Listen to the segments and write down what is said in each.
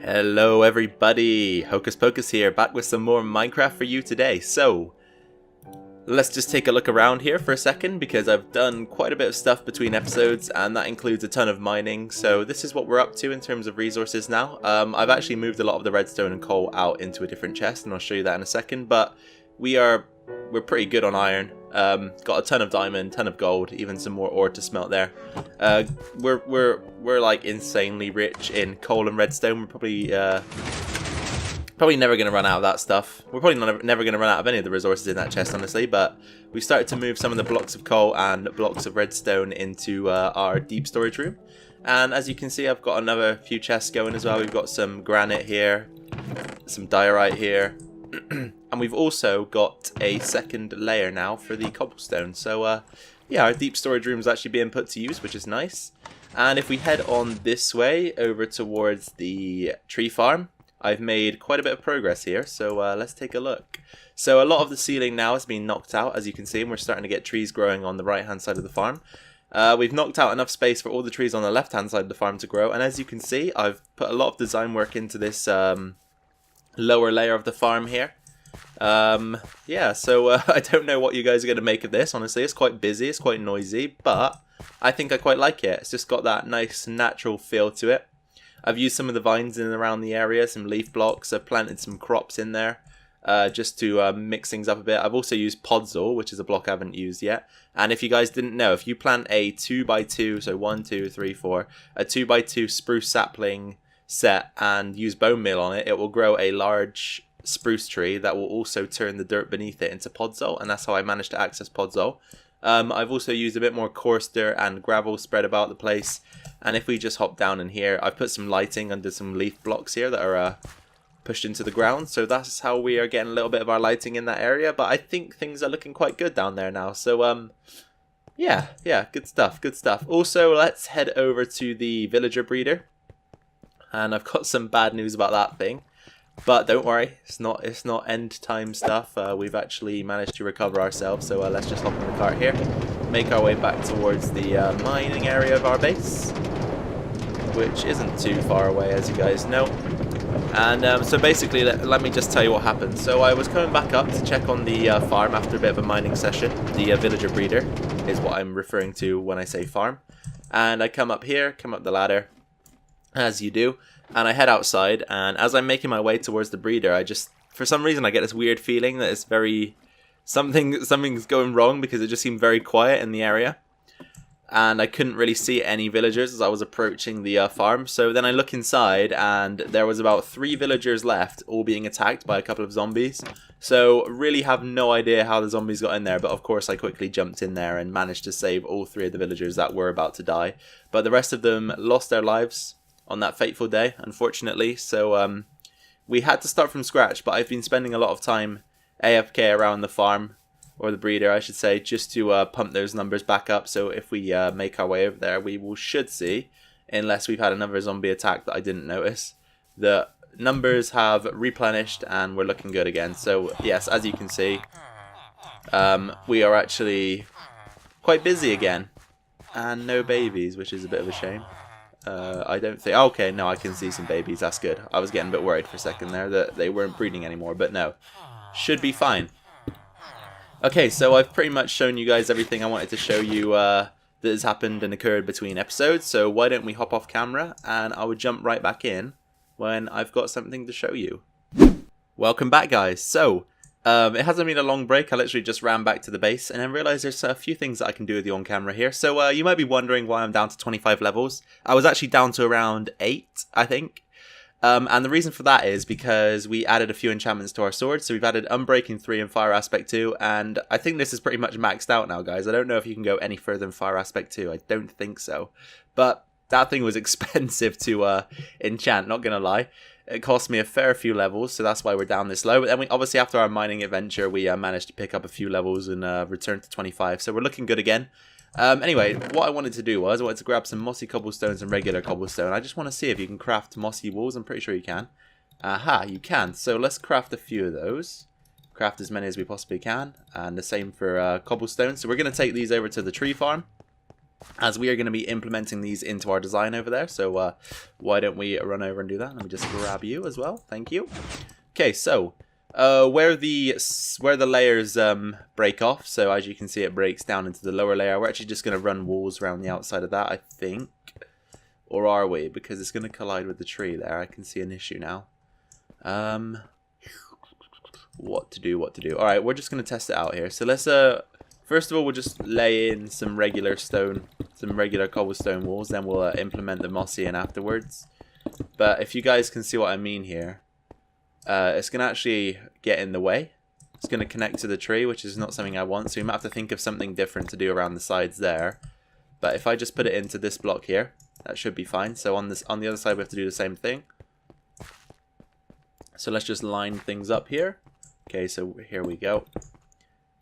Hello everybody, Hocus Pocus here, back with some more Minecraft for you today. So, let's just take a look around here for a second, because I've done quite a bit of stuff between episodes, and that includes a ton of mining. So this is what we're up to in terms of resources now. I've actually moved a lot of the redstone and coal out into a different chest, and I'll show you that in a second, but we're pretty good on iron. Got a ton of diamond, ton of gold, even some more ore to smelt there. We're like insanely rich in coal and redstone. We're probably never gonna run out of that stuff. We're probably never gonna run out of any of the resources in that chest, honestly. But we started to move some of the blocks of coal and blocks of redstone into our deep storage room. And as you can see, I've got another few chests going as well. We've got some granite here, some diorite here. And we've also got a second layer now for the cobblestone. So yeah, our deep storage room is actually being put to use, which is nice. And if we head on this way over towards the tree farm, I've made quite a bit of progress here. So let's take a look. So a lot of the ceiling now has been knocked out, as you can see, and we're starting to get trees growing on the right hand side of the farm. We've knocked out enough space for all the trees on the left hand side of the farm to grow, and as you can see, I've put a lot of design work into this lower layer of the farm here. Yeah, so I don't know what you guys are going to make of this, honestly. It's quite busy, it's quite noisy, but I think I quite like it. It's just got that nice natural feel to it. I've used some of the vines in and around the area, some leaf blocks. I've planted some crops in there just to mix things up a bit. I've also used podzol, which is a block I haven't used yet. And if you guys didn't know, if you plant a 2x2, so 1, 2, 3, 4, a 2x2 spruce sapling set and use bone meal on it, it will grow a large spruce tree that will also turn the dirt beneath it into podzol, and that's how I managed to access podzol. I've also used a bit more coarse dirt and gravel spread about the place, and if we just hop down in here, I've put some lighting under some leaf blocks here that are pushed into the ground, so that's how we are getting a little bit of our lighting in that area. But I think things are looking quite good down there now, so yeah, good stuff. Also, let's head over to the villager breeder, and I've got some bad news about that thing. But don't worry, it's not end time stuff. We've actually managed to recover ourselves, so let's just hop in the cart here, make our way back towards the mining area of our base, which isn't too far away, as you guys know. And so basically, let me just tell you what happened. So I was coming back up to check on the farm after a bit of a mining session. The villager breeder is what I'm referring to when I say farm. And I come up here, come up the ladder, as you do. And I head outside, and as I'm making my way towards the breeder, I just, for some reason, I get this weird feeling that it's something's going wrong, because it just seemed very quiet in the area. And I couldn't really see any villagers as I was approaching the farm. So then I look inside, and there was about 3 villagers left, all being attacked by a couple of zombies. So really have no idea how the zombies got in there, but of course I quickly jumped in there and managed to save all 3 of the villagers that were about to die. But the rest of them lost their lives on that fateful day, unfortunately. So we had to start from scratch, but I've been spending a lot of time AFK around the farm, or the breeder I should say, just to pump those numbers back up. So if we make our way over there, should see, unless we've had another zombie attack that I didn't notice, the numbers have replenished and we're looking good again. So yes, as you can see, we are actually quite busy again, and no babies, which is a bit of a shame. I don't think... Okay, no, I can see some babies. That's good. I was getting a bit worried for a second there that they weren't breeding anymore, but no. Should be fine. Okay, so I've pretty much shown you guys everything I wanted to show you that has happened and occurred between episodes, so why don't we hop off camera and I will jump right back in when I've got something to show you. Welcome back, guys. So, it hasn't been a long break. I literally just ran back to the base and then realised there's a few things that I can do with you on camera here. So you might be wondering why I'm down to 25 levels. I was actually down to around 8, I think. And the reason for that is because we added a few enchantments to our swords. So we've added Unbreaking 3 and Fire Aspect 2. And I think this is pretty much maxed out now, guys. I don't know if you can go any further than Fire Aspect 2. I don't think so. But that thing was expensive to enchant, not going to lie. It cost me a fair few levels, so that's why we're down this low. But then obviously after our mining adventure, we managed to pick up a few levels and return to 25. So we're looking good again. Anyway, what I wanted to do was I wanted to grab some mossy cobblestones and regular cobblestone. I just want to see if you can craft mossy walls. I'm pretty sure you can. Aha, you can. So let's craft a few of those. Craft as many as we possibly can. And the same for cobblestone. So we're going to take these over to the tree farm. as we are going to be implementing these into our design over there. So why don't we run over and do that? Let me just grab you as well. Thank you. Okay, so where the layers break off, so as you can see it breaks down into the lower layer, we're actually just going to run walls around the outside of that, I think. Or are we? Because it's going to collide with the tree there. I can see an issue now. What to do? Alright, we're just going to test it out here. So let's first of all, we'll just lay in some regular cobblestone walls, then we'll implement the mossy in afterwards. But if you guys can see what I mean here, it's going to actually get in the way. It's going to connect to the tree, which is not something I want, so we might have to think of something different to do around the sides there. But if I just put it into this block here, that should be fine. So on the other side we have to do the same thing. So let's just line things up here. Okay, so here we go.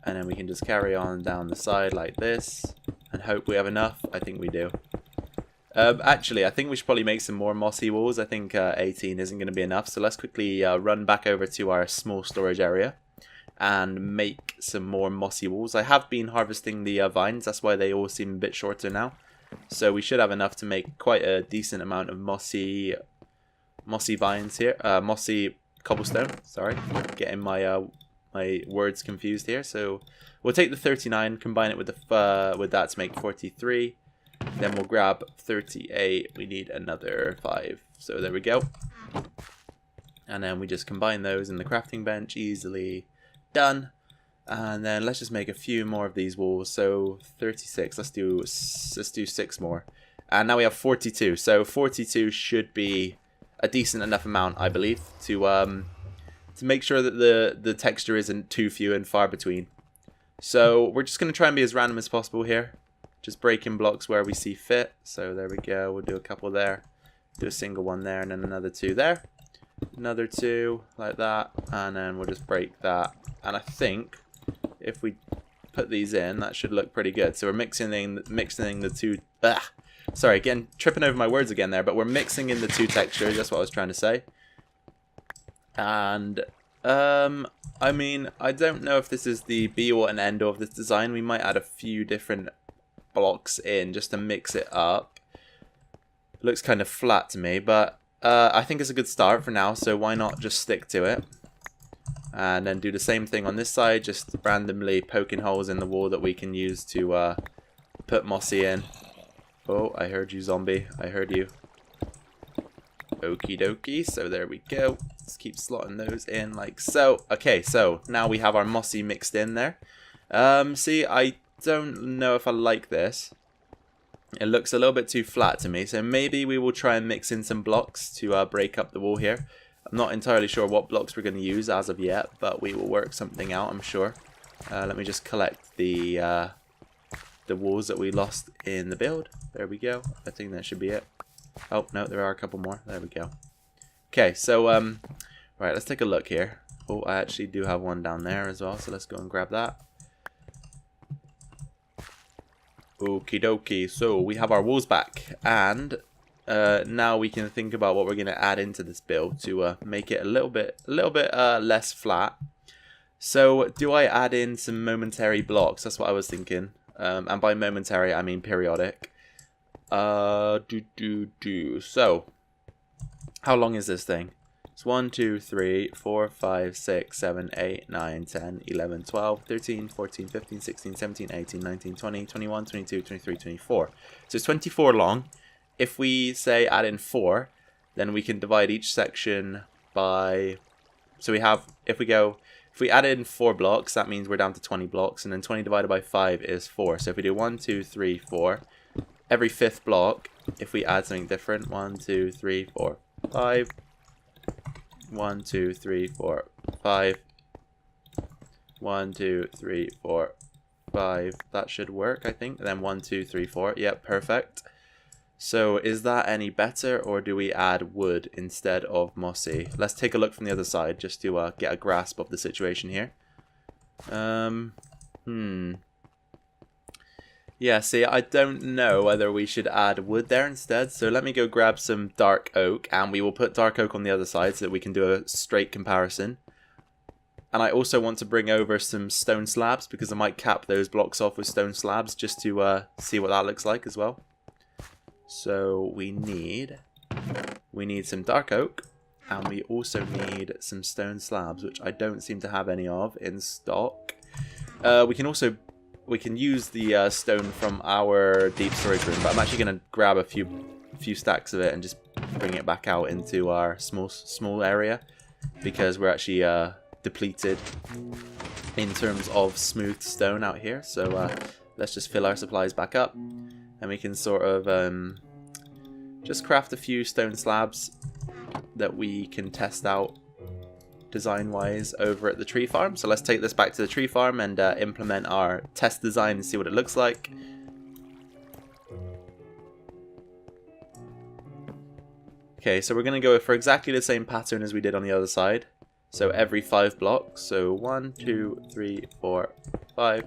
And then we can just carry on down the side like this and hope we have enough. I think we do. Actually, I think we should probably make some more mossy walls. I think 18 isn't going to be enough. So let's quickly run back over to our small storage area and make some more mossy walls. I have been harvesting the vines. That's why they all seem a bit shorter now. So we should have enough to make quite a decent amount of mossy vines here. Mossy cobblestone. Sorry, getting my my words confused here. So we'll take the 39, combine it with the with that to make 43. Then we'll grab 38. We need another 5. So there we go. And then we just combine those in the crafting bench. Easily done. And then let's just make a few more of these walls. So 36. Let's do 6 more. And now we have 42. So 42 should be a decent enough amount, I believe, to make sure that the texture isn't too few and far between. So we're just going to try and be as random as possible here. Just breaking blocks where we see fit. So there we go. We'll do a couple there. Do a single one there and then another 2 there. Another 2 like that. And then we'll just break that. And I think if we put these in, that should look pretty good. So we're mixing the two... Sorry, again, tripping over my words again there. But we're mixing in the 2 textures. That's what I was trying to say. And... I mean, I don't know if this is the be-all and end-all of this design. We might add a few different blocks in just to mix it up. It looks kind of flat to me, but I think it's a good start for now, so why not just stick to it. And then do the same thing on this side, just randomly poking holes in the wall that we can use to put mossy in. Oh, I heard you, zombie. I heard you. Okie dokie, so there we go. Let's keep slotting those in like so. Okay, so now we have our mossy mixed in there. See, I don't know if I like this. It looks a little bit too flat to me, so maybe we will try and mix in some blocks to break up the wall here. I'm not entirely sure what blocks we're going to use as of yet, but we will work something out, I'm sure. Let me just collect the walls that we lost in the build. There we go. I think that should be it. Oh, no, there are a couple more. There we go. Okay, so, right, let's take a look here. Oh, I actually do have one down there as well, so let's go and grab that. Okie dokie, so we have our walls back, and now we can think about what we're going to add into this build to make it a little bit less flat. So, do I add in some momentary blocks? That's what I was thinking, and by momentary I mean periodic. So, how long is this thing? It's 1, 2, 3, 4, 5, 6, 7, 8, 9, 10, 11, 12, 13, 14, 15, 16, 17, 18, 19, 20, 21, 22, 23, 24. So it's 24 long. If we say add in 4, then we can divide each section by... So we have, if we add in 4 blocks, that means we're down to 20 blocks, and then 20 divided by 5 is 4. So if we do 1, 2, 3, 4, every 5th block, if we add something different, 1, 2, 3, 4, 5, 1, 2, 3, 4, 5, 1, 2, 3, 4, 5, that should work, I think, and then 1, 2, 3, 4, yep, perfect. So is that any better, or do we add wood instead of mossy? Let's take a look from the other side, just to get a grasp of the situation here. Yeah, see, I don't know whether we should add wood there instead. So let me go grab some dark oak, and we will put dark oak on the other side so that we can do a straight comparison. And I also want to bring over some stone slabs because I might cap those blocks off with stone slabs just to see what that looks like as well. So we need some dark oak, and we also need some stone slabs, which I don't seem to have any of in stock. We can use the stone from our deep storage room, but I'm actually going to grab a few stacks of it and just bring it back out into our small area because we're actually depleted in terms of smooth stone out here. So let's just fill our supplies back up, and we can sort of just craft a few stone slabs that we can test out design wise over at the tree farm. So let's take this back to the tree farm and implement our test design and see what it looks like. Okay, so we're going to go for exactly the same pattern as we did on the other side. So every 5 blocks, so 1, 2, 3, 4, 5,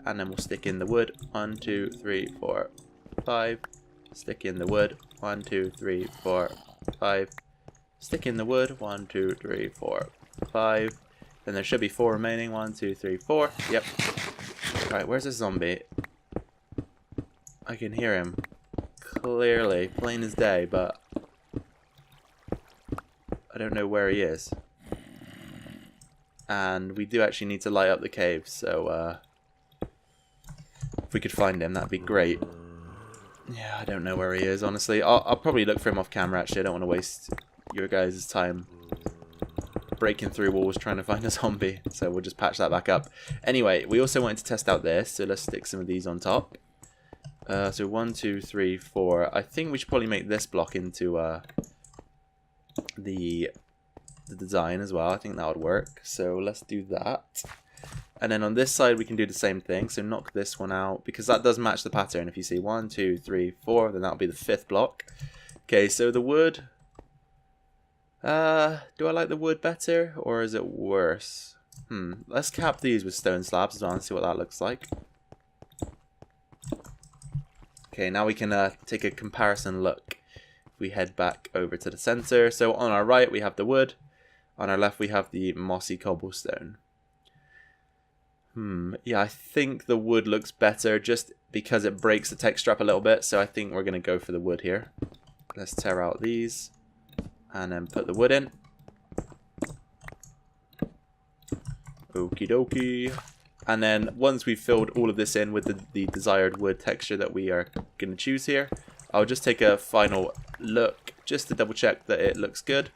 and then we'll stick in the wood. 1, 2, 3, 4, 5, stick in the wood. 1, 2, 3, 4, 5, stick in the wood. 1, 2, 3, 4, 5. Then there should be 4 remaining. 1, 2, 3, 4. Yep. Alright, where's the zombie? I can hear him clearly, plain as day, but I don't know where he is. And we do actually need to light up the cave, so if we could find him, that'd be great. Yeah, I don't know where he is, honestly. I'll probably look for him off camera, actually. I don't want to waste your guys' time breaking through walls trying to find a zombie, so we'll just patch that back up. Anyway, we also wanted to test out this, so let's stick some of these on top. So 1, 2, 3, 4. I think we should probably make this block into the design as well. I think that would work, so let's do that. And then on this side we can do the same thing, so knock this one out because that does match the pattern. If you see 1, 2, 3, 4, then that'll be the 5th block. Okay, so the wood, do I like the wood better or is it worse? Let's cap these with stone slabs as well and see what that looks like. Okay, now we can take a comparison look. We head back over to the center. So on our right we have the wood, on our left we have the mossy cobblestone. Yeah, I think the wood looks better just because it breaks the texture up a little bit, so I think we're going to go for the wood here. Let's tear out these and then put the wood in. Okie dokie. And then once we've filled all of this in with the desired wood texture that we are going to choose here, I'll just take a final look just to double check that it looks good,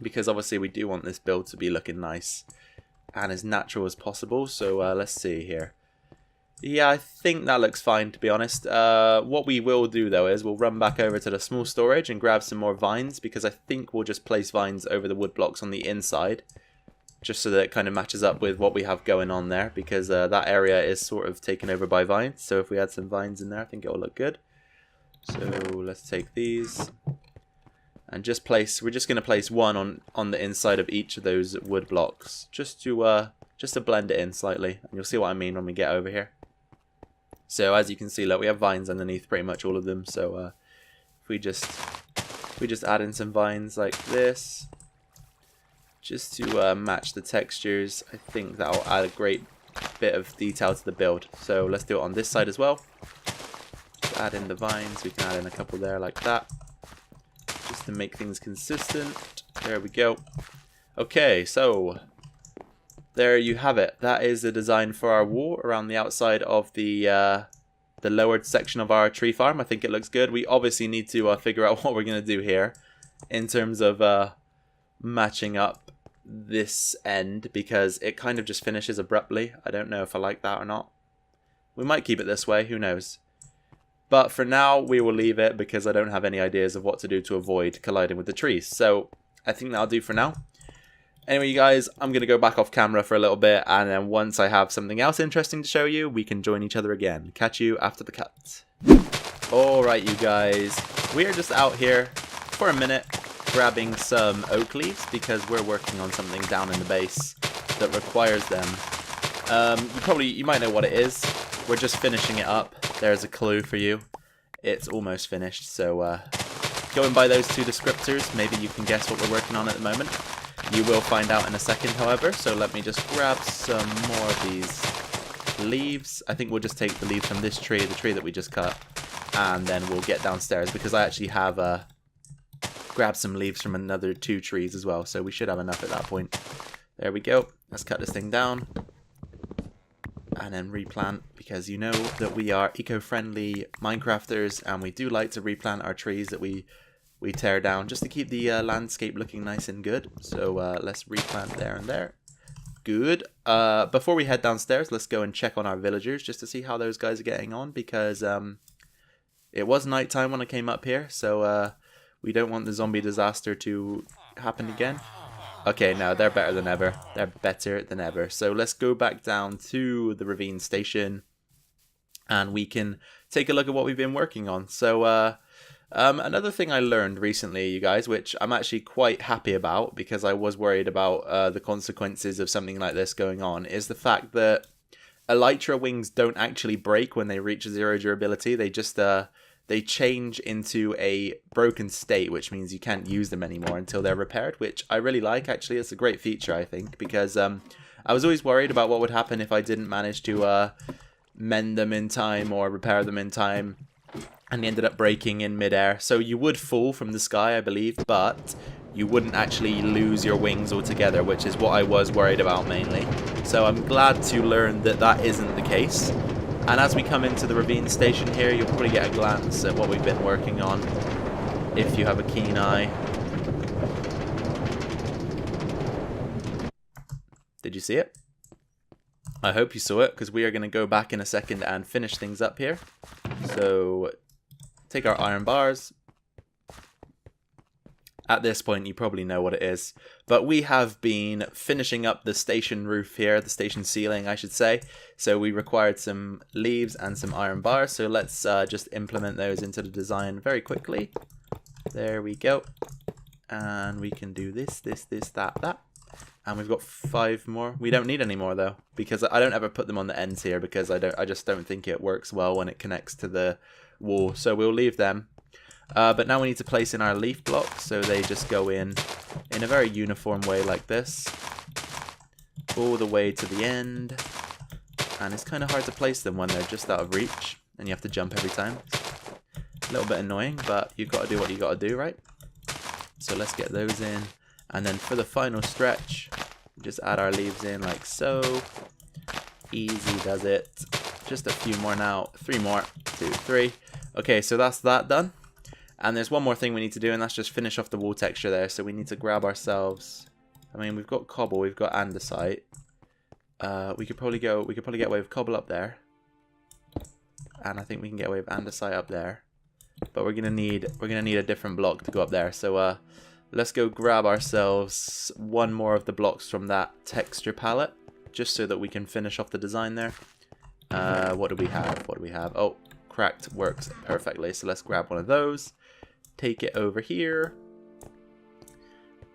because obviously we do want this build to be looking nice and as natural as possible. So let's see here. Yeah, I think that looks fine, to be honest. What we will do though is we'll run back over to the small storage and grab some more vines, because I think we'll just place vines over the wood blocks on the inside, just so that it kind of matches up with what we have going on there, because that area is sort of taken over by vines. So if we add some vines in there, I think it will look good. So let's take these and just place, we're just going to place one on the inside of each of those wood blocks, just to blend it in slightly, and you'll see what I mean when we get over here. So as you can see, look, we have vines underneath pretty much all of them. So if we just add in some vines like this, just to match the textures, I think that'll add a great bit of detail to the build. So let's do it on this side as well. Add in the vines, we can add in a couple there like that, just to make things consistent. There we go. Okay, so there you have it. That is the design for our wall around the outside of the lowered section of our tree farm. I think it looks good. We obviously need to figure out what we're going to do here in terms of matching up this end, because it kind of just finishes abruptly. I don't know if I like that or not. We might keep it this way, who knows. But for now, we will leave it because I don't have any ideas of what to do to avoid colliding with the trees. So I think that'll do for now. Anyway, you guys, I'm going to go back off camera for a little bit, and then once I have something else interesting to show you, we can join each other again. Catch you after the cut. Alright, you guys, we're just out here for a minute grabbing some oak leaves because we're working on something down in the base that requires them. You might know what it is. We're just finishing it up. There's a clue for you. It's almost finished, so going by those two descriptors, maybe you can guess what we're working on at the moment. You will find out in a second, however, so let me just grab some more of these leaves. I think we'll just take the leaves from this tree, the tree that we just cut, and then we'll get downstairs because I actually have grabbed some leaves from another 2 trees as well, so we should have enough at that point. There we go. Let's cut this thing down and then replant, because you know that we are eco-friendly Minecrafters and we do like to replant our trees that we tear down just to keep the landscape looking nice and good. So let's replant there and there. Good. Before we head downstairs, let's go and check on our villagers just to see how those guys are getting on, because it was nighttime when I came up here, so we don't want the zombie disaster to happen again. Okay, no, they're better than ever. They're better than ever. So let's go back down to the Ravine Station and we can take a look at what we've been working on. So another thing I learned recently, you guys, which I'm actually quite happy about because I was worried about the consequences of something like this going on, is the fact that elytra wings don't actually break when they reach 0 durability. They just they change into a broken state, which means you can't use them anymore until they're repaired, which I really like, actually. It's a great feature, I think, because I was always worried about what would happen if I didn't manage to mend them in time or repair them in time, and they ended up breaking in midair. So you would fall from the sky, I believe, but you wouldn't actually lose your wings altogether, which is what I was worried about mainly. So I'm glad to learn that that isn't the case. And as we come into the Ravine Station here, you'll probably get a glance at what we've been working on, if you have a keen eye. Did you see it? I hope you saw it, because we are going to go back in a second and finish things up here. So, take our iron bars. At this point, you probably know what it is. But we have been finishing up the station roof here, the station ceiling, I should say. So we required some leaves and some iron bars. So let's just implement those into the design very quickly. There we go. And we can do this, that. And we've got 5 more. We don't need any more though, because I don't ever put them on the ends here because I just don't think it works well when it connects to the wall. So we'll leave them. But now we need to place in our leaf blocks, so they just go in a very uniform way like this, all the way to the end. And it's kind of hard to place them when they're just out of reach and you have to jump every time. It's a little bit annoying, but you've got to do what you got to do, right? So let's get those in, and then for the final stretch, just add our leaves in like so. Easy does it. Just a few more now. 3 more. 2, 3. Okay, so that's that done. And there's one more thing we need to do, and that's just finish off the wall texture there. So we need to grab ourselves. I mean, we've got cobble, we've got andesite. We could probably get away with cobble up there, and I think we can get away with andesite up there. But we're gonna need a different block to go up there. So let's go grab ourselves 1 more of the blocks from that texture palette, just so that we can finish off the design there. What do we have? What do we have? Oh, cracked works perfectly. So let's grab one of those. Take it over here,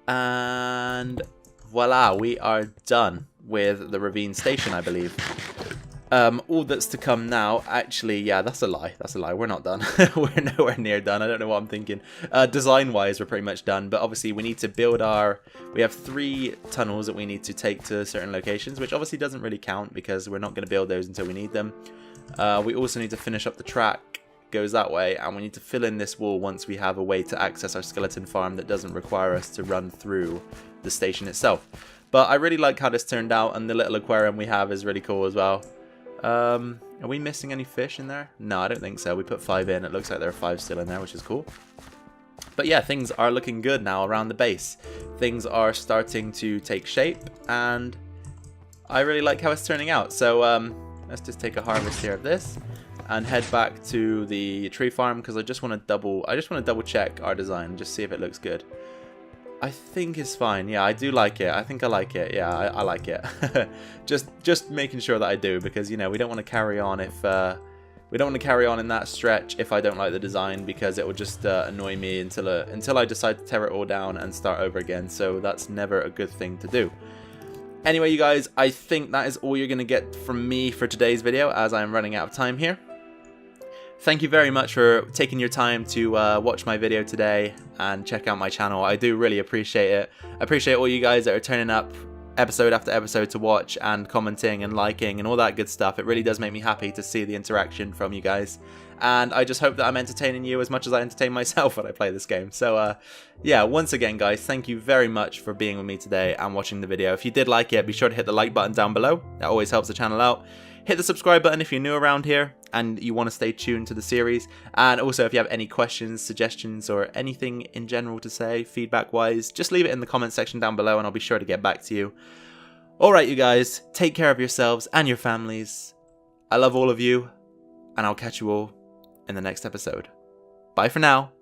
and voila, we are done with the Ravine Station, I believe. All that's to come now, actually, yeah, that's a lie, we're not done. We're nowhere near done. I don't know what I'm thinking. Design wise, we're pretty much done, but obviously we need to build we have 3 tunnels that we need to take to certain locations, which obviously doesn't really count because we're not going to build those until we need them. We also need to finish up the track, goes that way, and we need to fill in this wall once we have a way to access our skeleton farm that doesn't require us to run through the station itself. But I really like how this turned out, and the little aquarium we have is really cool as well. Are we missing any fish in there? No, I don't think so. We put 5 in. It looks like there are 5 still in there, which is cool. But yeah, things are looking good now around the base. Things are starting to take shape, and I really like how it's turning out. So let's just take a harvest here of this and head back to the tree farm, because I just want to double check our design and just see if it looks good. I think it's fine. Yeah, I do like it. I think I like it. Yeah, I like it. just making sure that I do, because you know we don't want to carry on if we don't want to carry on in that stretch if I don't like the design, because it will just annoy me until I decide to tear it all down and start over again. So that's never a good thing to do. Anyway, you guys, I think that is all you're going to get from me for today's video, as I'm running out of time here. Thank you very much for taking your time to watch my video today and check out my channel. I do really appreciate it. I appreciate all you guys that are turning up episode after episode to watch and commenting and liking and all that good stuff. It really does make me happy to see the interaction from you guys. And I just hope that I'm entertaining you as much as I entertain myself when I play this game. So yeah, once again guys, thank you very much for being with me today and watching the video. If you did like it, be sure to hit the like button down below. That always helps the channel out. Hit the subscribe button if you're new around here and you want to stay tuned to the series. And also if you have any questions, suggestions, or anything in general to say, feedback-wise, just leave it in the comment section down below and I'll be sure to get back to you. Alright you guys, take care of yourselves and your families. I love all of you, and I'll catch you all in the next episode. Bye for now.